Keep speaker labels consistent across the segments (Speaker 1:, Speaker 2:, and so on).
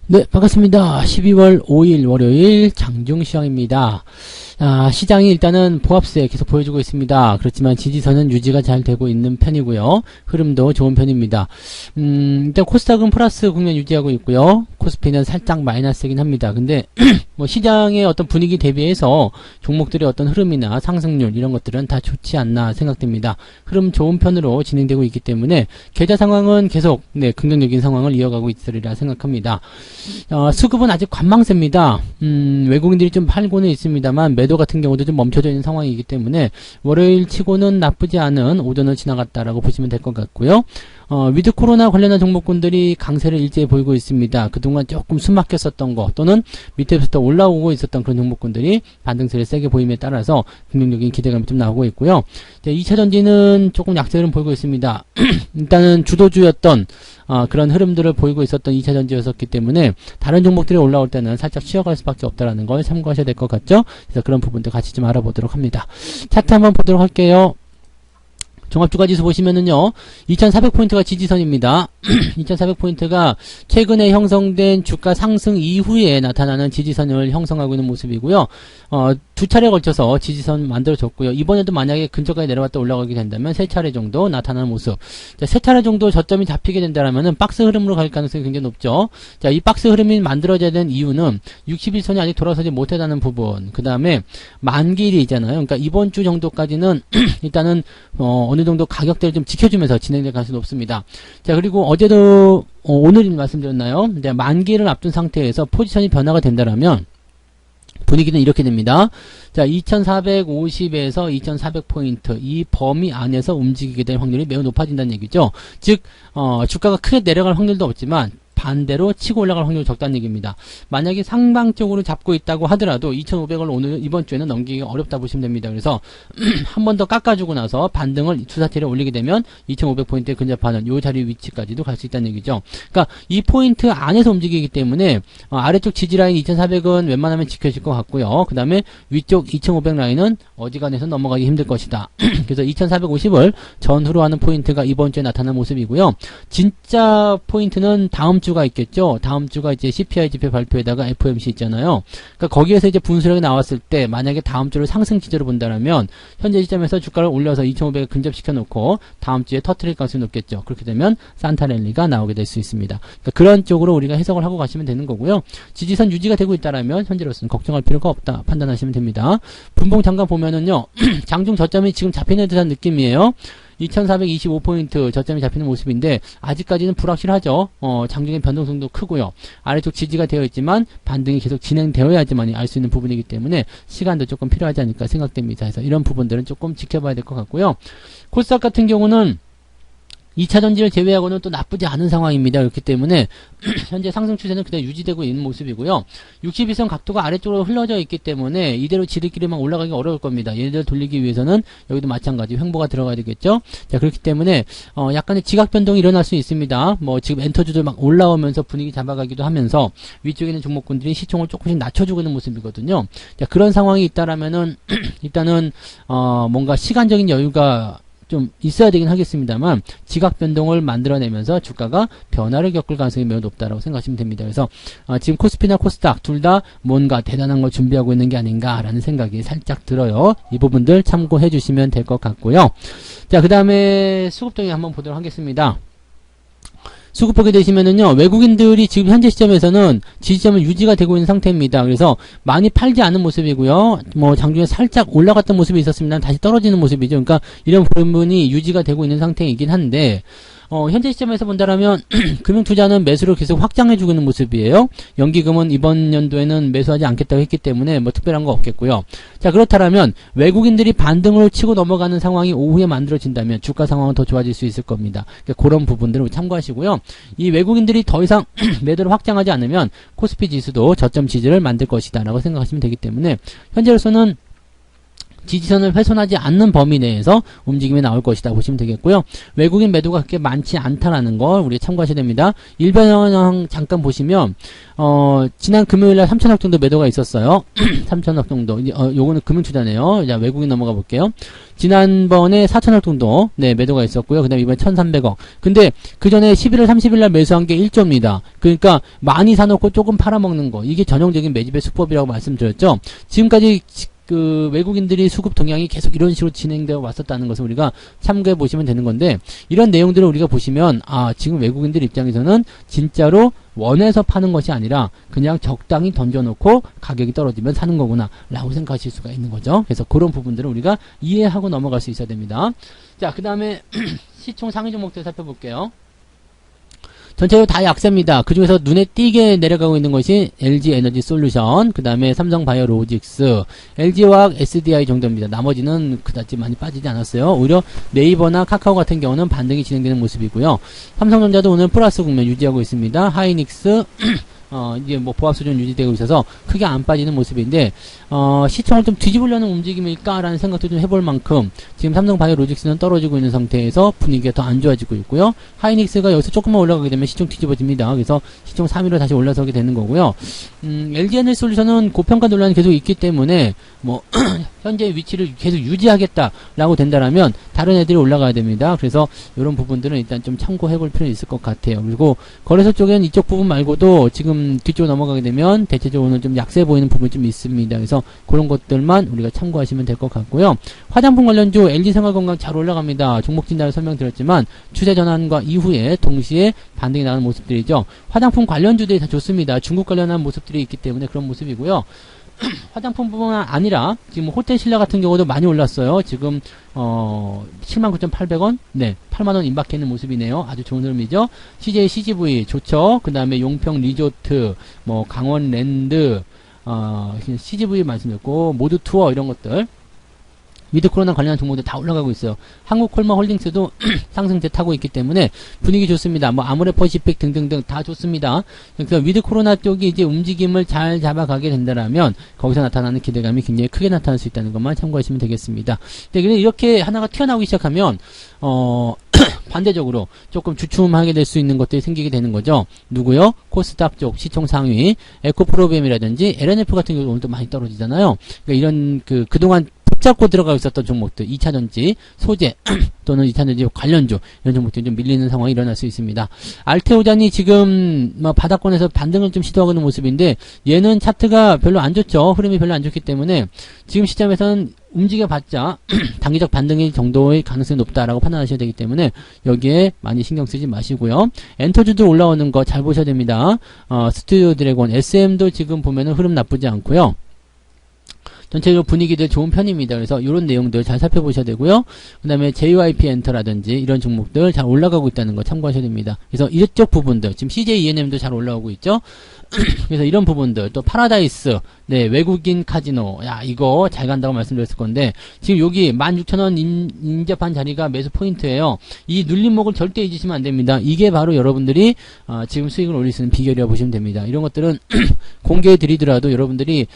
Speaker 1: 네, 반갑습니다. 12월 5일 월요일 장중시황입니다. 시장이 일단은 보합세 계속 보여주고 있습니다. 그렇지만 지지선은 유지가 잘 되고 있는 편이고요. 흐름도 좋은 편입니다. 일단 코스닥은 플러스 국면 유지하고 있고요. 코스피는 살짝 마이너스이긴 합니다. 근데 뭐 시장의 어떤 분위기 대비해서 종목들의 어떤 흐름이나 상승률 이런 것들은 다 좋지 않나 생각됩니다. 흐름 좋은 편으로 진행되고 있기 때문에 계좌 상황은 계속 긍정적인 상황을 이어가고 있으리라 생각합니다. 수급은 아직 관망세입니다. 외국인들이 좀 팔고는 있습니다만 매도 같은 경우도 좀 멈춰져 있는 상황이기 때문에 월요일 치고는 나쁘지 않은 오전을 지나갔다라고 보시면 될 것 같고요. 위드 코로나 관련한 종목군들이 강세를 일제히 보이고 있습니다. 그동안 조금 숨막혔었던 거 또는 밑에부터 올라오고 있었던 그런 종목군들이 반등세를 세게 보임에 따라서 긍정적인 기대감이 좀 나오고 있고요. 2차전지는 조금 약세 흐름 보이고 있습니다. 일단은 주도주였던 그런 흐름들을 보이고 있었던 2차전지였었기 때문에 다른 종목들이 올라올 때는 살짝 쉬어갈 수밖에 없다는 걸 참고하셔야 될 것 같죠. 그래서 그런 부분들 같이 좀 알아보도록 합니다. 차트 한번 보도록 할게요. 종합주가지수 보시면은요, 2400포인트가 지지선입니다. 2400포인트가 최근에 형성된 주가 상승 이후에 나타나는 지지선을 형성하고 있는 모습이고요. 두 차례 걸쳐서 지지선 만들어졌고요. 이번에도 만약에 근처까지 내려갔다 올라가게 된다면 세 차례 정도 나타나는 모습. 자, 세 차례 정도 저점이 잡히게 된다면은 박스 흐름으로 갈 가능성이 굉장히 높죠. 자, 이 박스 흐름이 만들어져야 되는 이유는 61선이 아직 돌아서지 못하다는 부분. 그 다음에 만기일이 있잖아요. 그러니까 이번 주 정도까지는 일단은 어느 정도 가격대를 좀 지켜주면서 진행될 가능성이 높습니다. 자, 그리고 어제도 오늘 말씀드렸나요? 이제 만기를 앞둔 상태에서 포지션이 변화가 된다라면 분위기는 이렇게 됩니다. 자, 2450에서 2400포인트 이 범위 안에서 움직이게 될 확률이 매우 높아진다는 얘기죠. 즉 주가가 크게 내려갈 확률도 없지만 반대로 치고 올라갈 확률이 적다는 얘기입니다. 만약에 상방적으로 잡고 있다고 하더라도 2500을 오늘 이번 주에는 넘기기가 어렵다 보시면 됩니다. 그래서 한 번 더 깎아주고 나서 반등을 주사티를 올리게 되면 2500포인트에 근접하는 이 자리 위치까지도 갈 수 있다는 얘기죠. 그러니까 이 포인트 안에서 움직이기 때문에 아래쪽 지지라인 2400은 웬만하면 지켜질 것 같고요. 그 다음에 위쪽 2500 라인은 어지간해서 넘어가기 힘들 것이다. 그래서 2450을 전후로 하는 포인트가 이번 주에 나타난 모습이고요. 진짜 포인트는 다음 주가 있겠죠. 다음 주가 이제 CPI 지표 발표에다가 FOMC 있잖아요. 그러니까 거기에서 이제 분수령이 나왔을 때 만약에 다음 주를 상승 지지로 본다면 현재 시점에서 주가를 올려서 2,500에 근접시켜 놓고 다음 주에 터트릴 가능성이 높겠죠. 그렇게 되면 산타랠리가 나오게 될 수 있습니다. 그러니까 그런 쪽으로 우리가 해석을 하고 가시면 되는 거고요. 지지선 유지가 되고 있다라면 현재로서는 걱정할 필요가 없다 판단하시면 됩니다. 분봉 잠깐 보면은요. 장중 저점이 지금 잡히는 듯한 느낌이에요. 2425포인트 저점이 잡히는 모습인데 아직까지는 불확실하죠. 장중의 변동성도 크고요. 아래쪽 지지가 되어 있지만 반등이 계속 진행되어야지만 알 수 있는 부분이기 때문에 시간도 조금 필요하지 않을까 생각됩니다. 그래서 이런 부분들은 조금 지켜봐야 될 것 같고요. 코스닥 같은 경우는 2차전지를 제외하고는 또 나쁘지 않은 상황입니다. 그렇기 때문에 현재 상승 추세는 그대로 유지되고 있는 모습이고요. 62선 각도가 아래쪽으로 흘러져 있기 때문에 이대로 지들끼리만 올라가기 어려울 겁니다. 얘네들 돌리기 위해서는 여기도 마찬가지 횡보가 들어가야 되겠죠. 자, 그렇기 때문에 약간의 지각 변동이 일어날 수 있습니다. 뭐 지금 엔터주도 막 올라오면서 분위기 잡아가기도 하면서 위쪽에 있는 종목군들이 시총을 조금씩 낮춰주고 있는 모습이거든요. 자, 그런 상황이 있다라면은 일단은 뭔가 시간적인 여유가 좀 있어야 되긴 하겠습니다만 지각 변동을 만들어내면서 주가가 변화를 겪을 가능성이 매우 높다라고 생각하시면 됩니다. 그래서 지금 코스피나 코스닥 둘 다 뭔가 대단한 걸 준비하고 있는 게 아닌가라는 생각이 살짝 들어요. 이 부분들 참고해 주시면 될 것 같고요. 자, 그 다음에 수급동향 한번 보도록 하겠습니다. 수급 보게 되시면은요, 외국인들이 지금 현재 시점에서는 지지점은 유지가 되고 있는 상태입니다. 그래서 많이 팔지 않은 모습이고요. 뭐 장중에 살짝 올라갔던 모습이 있었습니다. 다시 떨어지는 모습이죠. 그러니까 이런 부분이 유지가 되고 있는 상태이긴 한데 현재 시점에서 본다라면 금융투자는 매수를 계속 확장해주고 있는 모습이에요. 연기금은 이번 연도에는 매수하지 않겠다고 했기 때문에 뭐 특별한 거 없겠고요. 자, 그렇다면 외국인들이 반등으로 치고 넘어가는 상황이 오후에 만들어진다면 주가 상황은 더 좋아질 수 있을 겁니다. 그러니까 그런 부분들을 참고하시고요. 이 외국인들이 더 이상 매도를 확장하지 않으면 코스피 지수도 저점 지지를 만들 것이다 라고 생각하시면 되기 때문에 현재로서는 지지선을 훼손하지 않는 범위 내에서 움직임이 나올 것이다 보시면 되겠고요. 외국인 매도가 그렇게 많지 않다라는 걸 우리 참고하셔야 됩니다. 일변형 잠깐 보시면 지난 금요일날 3천억 정도 매도가 있었어요. 3천억 정도. 요거는 금융투자네요. 자, 외국인 넘어가 볼게요. 지난번에 4천억 정도 매도가 있었고요. 그 다음에 이번에 1,300억. 근데 그 전에 11월 30일 날 매수한 게 1조입니다. 그러니까 많이 사놓고 조금 팔아먹는 거. 이게 전형적인 매집의 수법이라고 말씀드렸죠. 지금까지 그 외국인들이 수급 동향이 계속 이런 식으로 진행되어 왔었다는 것을 우리가 참고해 보시면 되는 건데, 이런 내용들을 우리가 보시면 지금 외국인들 입장에서는 진짜로 원해서 파는 것이 아니라 그냥 적당히 던져놓고 가격이 떨어지면 사는 거구나 라고 생각하실 수가 있는 거죠. 그래서 그런 부분들을 우리가 이해하고 넘어갈 수 있어야 됩니다. 자, 그 다음에 시총 상위 종목들 살펴볼게요. 전체적으로 다 약세입니다. 그 중에서 눈에 띄게 내려가고 있는 것이 LG 에너지 솔루션, 그 다음에 삼성 바이오로직스, LG화학, SDI 정도입니다. 나머지는 그다지 많이 빠지지 않았어요. 오히려 네이버나 카카오 같은 경우는 반등이 진행되는 모습이고요. 삼성전자도 오늘 플러스 국면 유지하고 있습니다. 하이닉스, 이제 뭐 보합 수준 유지되고 있어서 크게 안 빠지는 모습인데, 시총을 좀 뒤집으려는 움직임일까라는 생각도 좀 해볼 만큼 지금 삼성 바이오로직스는 떨어지고 있는 상태에서 분위기가 더 안 좋아지고 있고요. 하이닉스가 여기서 조금만 올라가게 되면 시총 뒤집어집니다. 그래서 시총 3위로 다시 올라서게 되는 거고요. LG 에너지 솔루션은 고평가 논란이 계속 있기 때문에 뭐 현재 위치를 계속 유지하겠다라고 된다라면 다른 애들이 올라가야 됩니다. 그래서 이런 부분들은 일단 좀 참고해 볼 필요는 있을 것 같아요. 그리고 거래소 쪽에는 이쪽 부분 말고도 지금 뒤쪽으로 넘어가게 되면 대체적으로는 좀 약세 보이는 부분이 좀 있습니다. 그래서 그런 것들만 우리가 참고하시면 될 것 같고요. 화장품 관련주 LG생활건강 잘 올라갑니다. 종목 진단을 설명드렸지만 추세 전환과 이후에 동시에 반등이 나는 모습들이죠. 화장품 관련주들이 다 좋습니다. 중국 관련한 모습들이 있기 때문에 그런 모습이고요. 화장품뿐만 아니라 지금 호텔 신라 같은 경우도 많이 올랐어요. 지금 79,800원? 네, 8만원 임박해 있는 모습이네요. 아주 좋은 흐름이죠. CJ CGV 좋죠. 그 다음에 용평 리조트, 뭐 강원랜드, CGV 말씀드렸고 모두 투어 이런 것들, 위드 코로나 관련한 종목들 다 올라가고 있어요. 한국콜마 홀딩스도 상승세 타고 있기 때문에 분위기 좋습니다. 뭐 아모레퍼시픽 등등등 다 좋습니다. 그래서 위드 코로나 쪽이 이제 움직임을 잘 잡아가게 된다라면 거기서 나타나는 기대감이 굉장히 크게 나타날 수 있다는 것만 참고하시면 되겠습니다. 근데 이렇게 하나가 튀어나오기 시작하면 반대적으로 조금 주춤하게 될 수 있는 것들이 생기게 되는 거죠. 누구요? 코스닥 쪽 시총 상위 에코프로비엠이라든지 LNF 같은 경우 오늘 또 많이 떨어지잖아요. 그러니까 이런 그동안 붙잡고 들어가고 있었던 종목들, 2차전지, 소재, 또는 2차전지 관련주, 이런 종목들이 좀 밀리는 상황이 일어날 수 있습니다. 알테오잔이 지금, 바닥권에서 반등을 좀 시도하고 있는 모습인데, 얘는 차트가 별로 안 좋죠. 흐름이 별로 안 좋기 때문에, 지금 시점에서는 움직여봤자, 단기적 반등의 정도의 가능성이 높다라고 판단하셔야 되기 때문에, 여기에 많이 신경 쓰지 마시고요. 엔터주도 올라오는 거 잘 보셔야 됩니다. 스튜디오 드래곤, SM도 지금 보면은 흐름 나쁘지 않고요. 전체적으로 분위기들 좋은 편입니다. 그래서 이런 내용들 잘 살펴보셔야 되고요. 그 다음에 JYP 엔터라든지 이런 종목들 잘 올라가고 있다는 거 참고하셔야 됩니다. 그래서 이쪽 부분들, 지금 CJ ENM도 잘 올라오고 있죠. 그래서 이런 부분들, 또 파라다이스, 네, 외국인 카지노, 야, 이거 잘 간다고 말씀드렸을 건데, 지금 여기 16,000원 인접한 자리가 매수 포인트예요. 이 눌림목을 절대 잊으시면 안 됩니다. 이게 바로 여러분들이 지금 수익을 올릴 수 있는 비결이라고 보시면 됩니다. 이런 것들은 공개해 드리더라도 여러분들이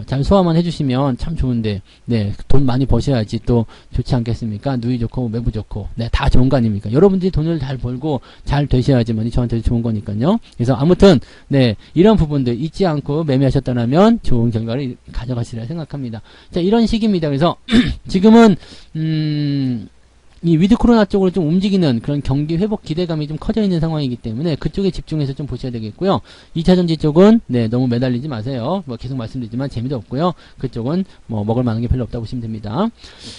Speaker 1: 잘 소화만 해주시면 참 좋은데, 네, 돈 많이 버셔야지 또 좋지 않겠습니까? 누이 좋고 매부 좋고, 네, 다 좋은 거 아닙니까? 여러분들이 돈을 잘 벌고 잘 되셔야지만이 저한테 좋은 거니까요. 그래서 아무튼 네, 이런 부분들 잊지 않고 매매하셨다면 좋은 결과를 가져가시리라 생각합니다. 자, 이런 식입니다. 그래서 지금은 이 위드 코로나 쪽으로 좀 움직이는 그런 경기 회복 기대감이 좀 커져 있는 상황이기 때문에 그쪽에 집중해서 좀 보셔야 되겠고요. 2차전지 쪽은 네, 너무 매달리지 마세요. 뭐 계속 말씀드리지만 재미도 없고요. 그쪽은 뭐 먹을 만한 게 별로 없다고 보시면 됩니다.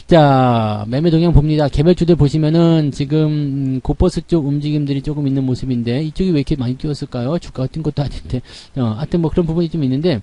Speaker 1: 자, 매매 동향 봅니다. 개별주들 보시면은 지금 고버스 쪽 움직임들이 조금 있는 모습인데 이쪽이 왜 이렇게 많이 뛰었을까요? 주가가 뛴 것도 아닌데 하여튼 뭐 그런 부분이 좀 있는데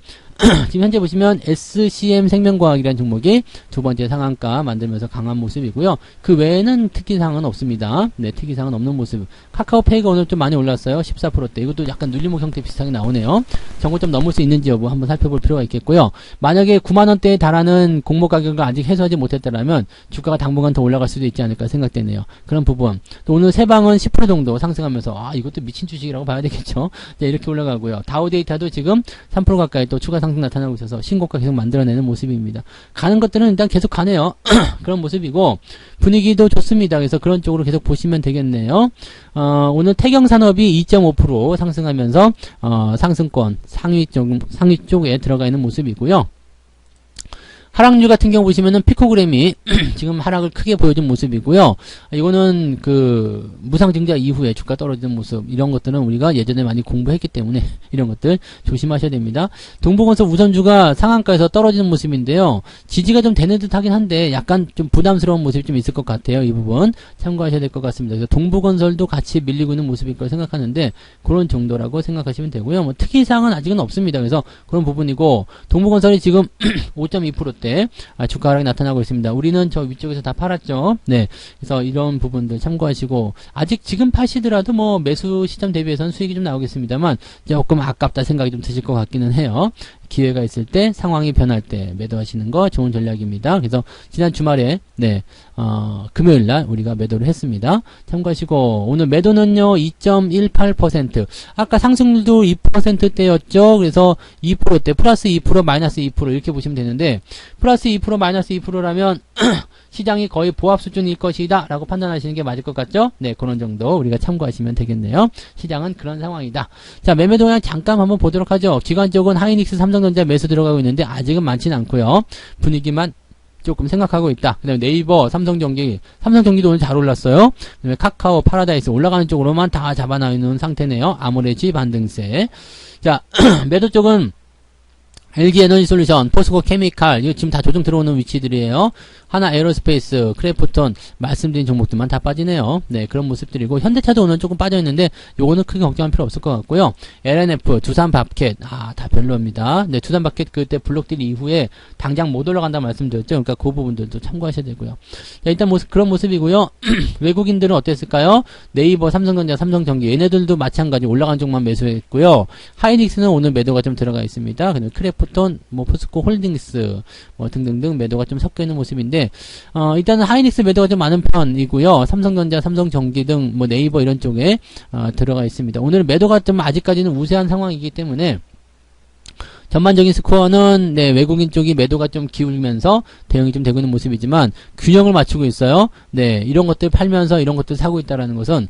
Speaker 1: 지금 현재 보시면 SCM 생명과학이라는 종목이 두 번째 상한가 만들면서 강한 모습이고요. 그 외에는 특이사항은 없습니다. 네, 특이사항은 없는 모습. 카카오페이가 오늘 좀 많이 올랐어요. 14%대. 이것도 약간 눌림목 형태 비슷하게 나오네요. 정고점 넘을 수 있는지 여부 한번 살펴볼 필요가 있겠고요. 만약에 9만원대에 달하는 공모 가격을 아직 해소하지 못했다면 주가가 당분간 더 올라갈 수도 있지 않을까 생각되네요. 그런 부분. 또 오늘 세방은 10% 정도 상승하면서 이것도 미친 주식이라고 봐야 되겠죠. 네, 이렇게 올라가고요. 다우데이터도 지금 3% 가까이 또 추가 상승 나타나고 있어서 신고가 계속 만들어내는 모습입니다. 가는 것들은 일단 계속 가네요. 그런 모습이고 분위기도 좋습니다. 그래서 그런 쪽으로 계속 보시면 되겠네요. 오늘 태경산업이 2.5% 상승하면서 상승권 상위 쪽에 들어가 있는 모습이고요. 하락률 같은 경우 보시면은 피코그램이 지금 하락을 크게 보여준 모습이고요. 이거는 그 무상증자 이후에 주가 떨어지는 모습, 이런 것들은 우리가 예전에 많이 공부했기 때문에 이런 것들 조심하셔야 됩니다. 동부건설 우선주가 상한가에서 떨어지는 모습인데요. 지지가 좀 되는 듯 하긴 한데 약간 좀 부담스러운 모습이 좀 있을 것 같아요. 이 부분 참고하셔야 될 것 같습니다. 그래서 동부건설도 같이 밀리고 있는 모습일 거라 생각하는데 그런 정도라고 생각하시면 되고요. 뭐 특이사항은 아직은 없습니다. 그래서 그런 부분이고 동부건설이 지금 5.2%대 주가 하락이 나타나고 있습니다. 우리는 저 위쪽에서 다 팔았죠. 네, 그래서 이런 부분들 참고하시고 아직 지금 파시더라도 뭐 매수 시점 대비해서는 수익이 좀 나오겠습니다만 조금 아깝다 생각이 좀 드실 것 같기는 해요. 기회가 있을 때 상황이 변할 때 매도하시는 거 좋은 전략입니다. 그래서 지난 주말에 금요일날 우리가 매도를 했습니다. 참고하시고 오늘 매도는요 2.18%, 아까 상승률도 2%대였죠. 그래서 2%대 플러스 2% 마이너스 2% 이렇게 보시면 되는데 플러스 2% 마이너스 2%라면 시장이 거의 보합 수준일 것이다 라고 판단하시는 게 맞을 것 같죠? 네, 그런 정도 우리가 참고하시면 되겠네요. 시장은 그런 상황이다. 자, 매매 동향 잠깐 한번 보도록 하죠. 기관적은 하이닉스, 삼성전자 매수 들어가고 있는데 아직은 많지는 않고요. 분위기만 조금 생각하고 있다. 그 다음에 네이버, 삼성전기도 오늘 잘 올랐어요. 그 다음에 카카오, 파라다이스 올라가는 쪽으로만 다 잡아놔 있는 상태네요. 아모레지 반등세. 자, 매도 쪽은 LG에너지솔루션, 포스코 케미칼, 이거 지금 다 조정 들어오는 위치들이에요. 하나 에어로스페이스, 크래프톤, 말씀드린 종목들만 다 빠지네요. 네, 그런 모습들이고, 현대차도 오늘 조금 빠져있는데, 요거는 크게 걱정할 필요 없을 것 같고요. LNF, 두산밥켓, 다 별로입니다. 네, 두산밥켓 그때 블록딜 이후에 당장 못 올라간다 말씀드렸죠. 그러니까 그 부분들도 참고하셔야 되고요. 자, 일단 그런 모습이고요. 외국인들은 어땠을까요? 네이버, 삼성전자, 삼성전기, 얘네들도 마찬가지 올라간 쪽만 매수했고요. 하이닉스는 오늘 매도가 좀 들어가 있습니다. 그다음에 크래프톤, 포스코 홀딩스, 등등등 매도가 좀 섞여 있는 모습인데, 일단은 하이닉스 매도가 좀 많은 편이고요. 삼성전자, 삼성전기 등 네이버 이런 쪽에 들어가 있습니다. 오늘 매도가 좀 아직까지는 우세한 상황이기 때문에 전반적인 스코어는 외국인 쪽이 매도가 좀 기울면서 대응이 좀 되고 있는 모습이지만 균형을 맞추고 있어요. 네, 이런 것들 팔면서 이런 것들 사고 있다라는 것은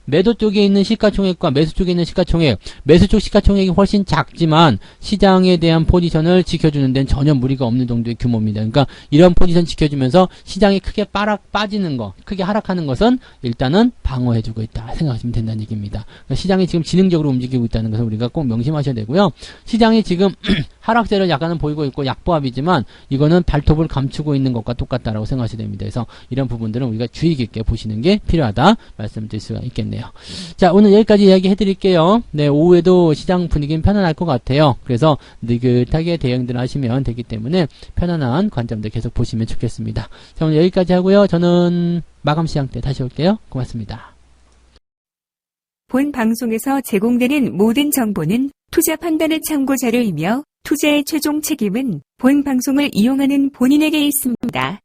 Speaker 1: 매도 쪽에 있는 시가총액과 매수 쪽에 있는 시가총액, 매수 쪽 시가총액이 훨씬 작지만 시장에 대한 포지션을 지켜주는 데는 전혀 무리가 없는 정도의 규모입니다. 그러니까 이런 포지션 지켜주면서 시장이 크게 빠지는 거, 크게 하락하는 것은 일단은 방어해주고 있다 생각하시면 된다는 얘기입니다. 그러니까 시장이 지금 지능적으로 움직이고 있다는 것을 우리가 꼭 명심하셔야 되고요. 시장이 지금 하락세를 약간은 보이고 있고 약보합이지만 이거는 발톱을 감추고 있는 것과 똑같다라고 생각하셔야 됩니다. 그래서 이런 부분들은 우리가 주의 깊게 보시는 게 필요하다 말씀드릴 수가 있겠네요. 자, 오늘 여기까지 이야기 해드릴게요. 네, 오후에도 시장 분위기는 편안할 것 같아요. 그래서 느긋하게 대응들 하시면 되기 때문에 편안한 관점들 계속 보시면 좋겠습니다. 자, 오늘 여기까지 하고요. 저는 마감 시장 때 다시 올게요. 고맙습니다.
Speaker 2: 본 방송에서 제공되는 모든 정보는 투자 판단의 참고 자료이며 투자의 최종 책임은 본 방송을 이용하는 본인에게 있습니다.